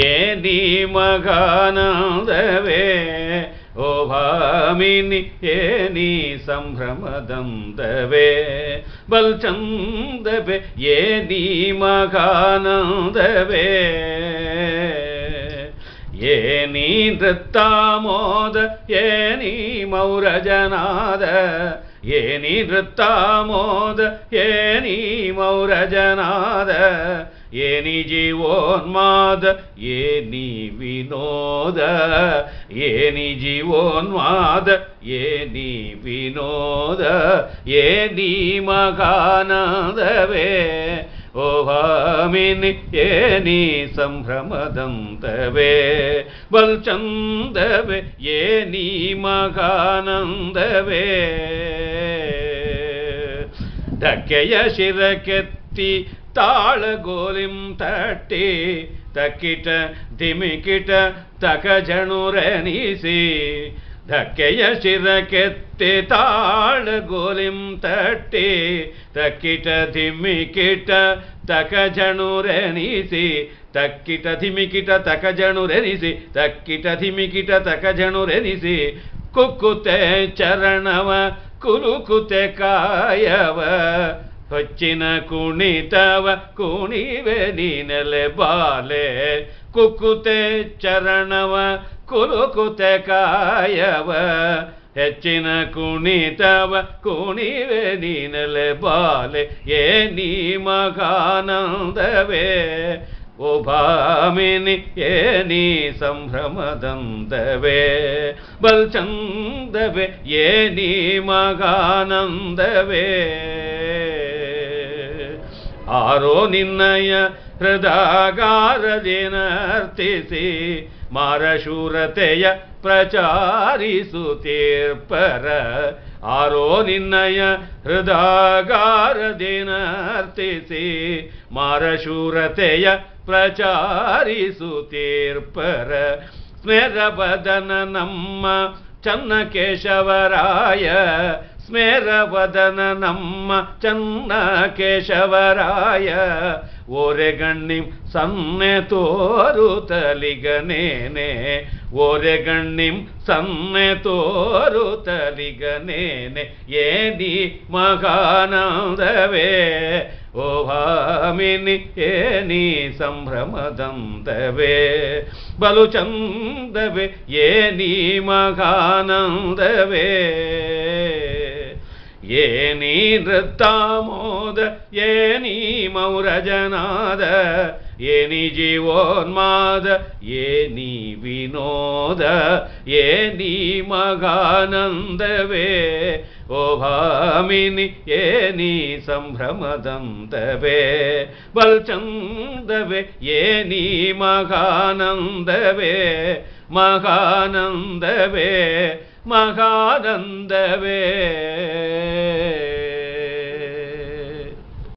ಏನಿ ಮಗಾನಂದವೇ ಓ ಭಾಮಿನಿ ಏನಿ ಸಂಭ್ರಮದಂದವೇ ಬಲ್ಚಂದವೇ ಏನಿ ಮಗಾನಂದವೇ ಏನಿ ನೃತ್ತಾಮೋದ ಏನಿ ಮೌರಜನಾದ ಏನಿ ನೃತ್ತಾಮೋದ ಏನಿ ಮೌರಜನಾದ ಏನಿ ಜೀವೋನ್ಮಾದ ಏನಿ ವಿನೋದ ಏನಿ ಜೀವೋನ್ಮಾದ ಏನಿ ವಿನೋದ ಏನಿ ಮಗಾನಂದವೇ ಓ ಭಾಮಿನಿ ಏನಿ ಸಂಭ್ರಮದಂತವೇ ಬಲ್ಚಂದವೇ ಏನಿ ಮಗಾನಂದವೇ ಧಕ್ಕೆಯ ಶಿರಕೆತ್ತಿ ತಾಳಗೋಲಿಂ ತಟ್ಟಿ ತಕ್ಕಿಟ ಧಿಮಿಕಿಟ ತಕಜಣುರೆನಿಸಿ ಧಕ್ಕೆಯ ಶಿರಕೆತ್ತಿ ತಾಳಗೋಲಿಂ ತಟ್ಟಿ ತಕ್ಕಿಟ ಧಿಮಿಕಿಟ ತಕಜಣುರೆನಿಸಿ ತಕ್ಕಿಟ ಧಿಮಿಕಿಟ ತಕಜಣುರೆನಿಸಿ ತಕ್ಕಿಟ ಧಿಮಿಕಿಟ ತಕಜಣುರೆನಿಸಿ ಕುಕ್ಕುತೆ ಚರಣವ ಕುಲುಕುತೆ ಕಾಯವ ಹೊಚ್ಚಿನ ಕುಣಿತವ ಕುಣಿವೆ ನೀನೆಲೆ ಬಾಲೆ ಕುಕ್ಕುತೆ ಚರಣವ ಕುಲುಕುತೆ ಕಾಯವ ಹೆಚ್ಚಿನ ಕುಣಿತವ ಕುಣಿವೆ ನೀನೆಲೆ ಬಾಲೆ ಏನಿ ಮಗಾನಂದವೇ ಓ ಭಾಮಿನಿ ಏನಿ ಸಂಭ್ರಮದಂದವೇ ಬಲ್ಚಂದವೇ ಏನಿ ಮಗಾನಂದವೇ ಆರೋ ನಿನ್ನಯ ಹೃದಯಗಾರದಿ ನರ್ತಿಸಿ ಮಾರಶೂರತೆಯ ಪ್ರಚಾರಿಸುತ್ತೀರ್ಪರ ಆರೋ ನಿನ್ನಯ ಹೃದಯಗಾರದಿ ನರ್ತಿಸಿ ಮಾರಶೂರತೆಯ ಪ್ರಚಾರಿಸುತ್ತೀರ್ಪರ ಸ್ಮೇರವದನ ನಮ್ಮ ಚನ್ನಕೇಶವರಾಯ ಸ್ಮೇರವದನ ನಮ್ಮ ಚನ್ನಕೇಶವರಾಯ ಓರೆಗಣ್ಣಿಂ ಸನ್ನೆ ತೋರುತ್ತಲಿಗನೇನೆ ಓರೆಗಣ್ಣಿಂ ಸನ್ನೆ ತೋರುತ್ತಲಿಗನೇನೆ ಏನಿ ಮಗಾನಂದವೇ ಓ ಭಾಮಿನಿ ಏನಿ ಸಂಭ್ರಮದಂದವೇ ಬಲು ಚಂದವೇ ಏನಿ ಮಗಾನಂದವೇ ಏನಿ ನೃತ್ತಾಮೋದ ಏನಿ ಮೌರಜನಾದ ಏನಿ ಜೀವೋನ್ಮಾದ ಏನಿ ವಿನೋದ ಏನಿ ಮಗಾನಂದವೇ ಓ ಭಾಮಿನಿ ಏನಿ ಸಂಭ್ರಮದಂತವೇ ಬಲ್ಚಂದವೇ ಏನಿ ಮಗಾನಂದವೇ ಮಗಾನಂದವೇ ಮಗಾನಂದವೇ